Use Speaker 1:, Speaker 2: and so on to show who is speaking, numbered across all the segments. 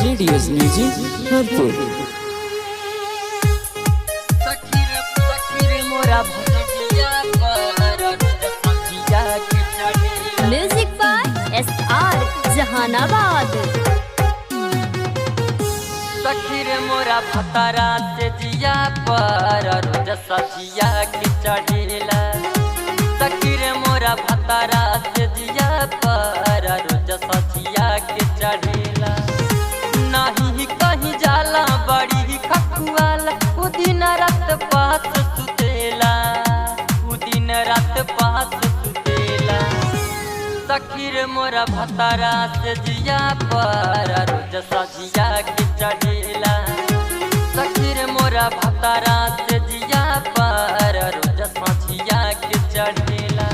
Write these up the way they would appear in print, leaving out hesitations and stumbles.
Speaker 1: JDS music भरपूर।
Speaker 2: Music by SR Jahanabad.
Speaker 3: सखीर मोरा भतारा से जिया पर रोज सजिया के चढ़ेला। सखीर मोरा भतारा से जिया पर रोज सजिया के चढ़ेला। नहीं कहीं जाला बड़ी खकुआला, उ दिन रात पास सुतेला, उ दिन रात पास सुतेला। सखीर मोरा भतारा से जिया पर रोज सजिया के चढ़ेला। सखीर मोरा भतारा से जिया पर रोज सजिया के चढ़ेला।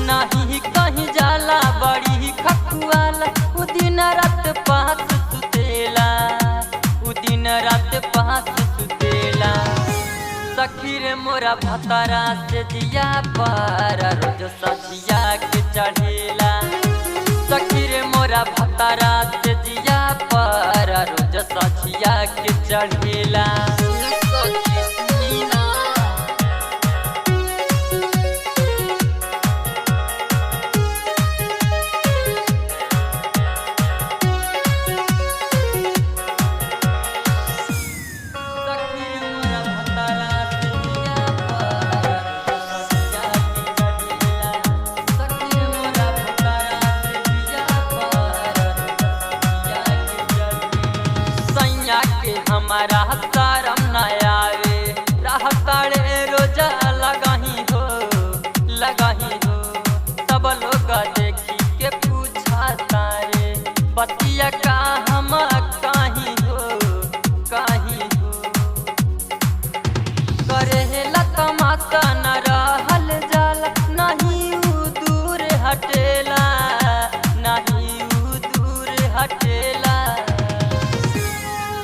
Speaker 3: नहीं कहीं जाला बड़ी खकुआला, उ दिन रात पास सुतेला, उ दिन रात पास सुतेला। सखीर मोरा भतारा से जिया पर रोज सजिया के चढ़ेला। सखीर मोरा भतारा से जिया पर रोज सजिया के चढ़ेला। हमारा शरम न आवे, रहताड़े रोजा लगही हो, लगही हो। सब लोग देखी के पूछा तारे, बतिया का हम कहीं हो, कहीं हो। करेला तमाशा न रहल जाला, नहीं उ दूर हटेला, नहीं उ दूर हटेला।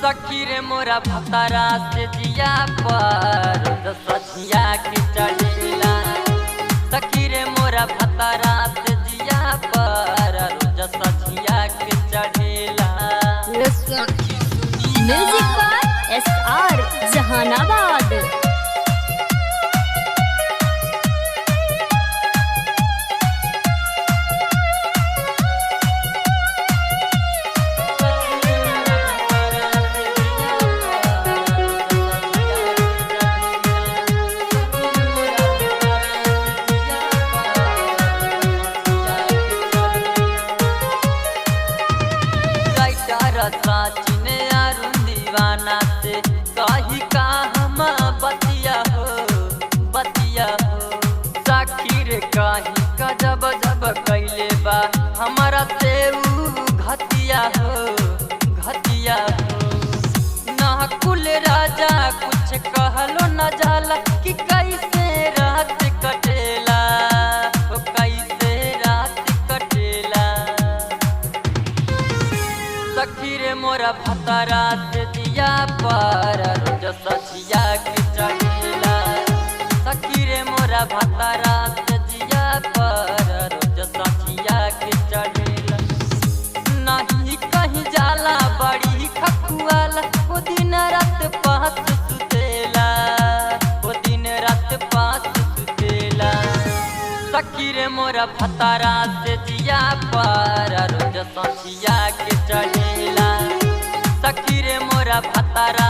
Speaker 3: सखीर मोरा भतारा से जिया पर रोज सजिया के चढ़ेला। सखीर मोरा भतारा से जिया पर रोज सजिया के चढ़ेला।
Speaker 2: Music by SR Jahanabad.
Speaker 3: Sachin Arun Deewana से कही का हम बतिया हो, बतिया हो। सखीर कही का जब जब कैले बा हमारा से उ घतिया हो, घतिया हो। ना कुल राजा कुछ कहलो न जाला कि कैसे रात कटेला, ओ कैसे रात कटेला। सखीर मोरा भतारा से जिया पर रोज सजिया के चढ़ेला। सखीर मोरा भतारा से जिया पर रोज सजिया के चढ़ेला। नहीं कहीं जाला बड़ी खकुआला, वो दिन रात पास सुतेला, वो दिन रात पास सुतेला। सखीर मोरा भतारा से जिया पर रोज सजिया के चढ़ेला। सखीर मोरा भतारा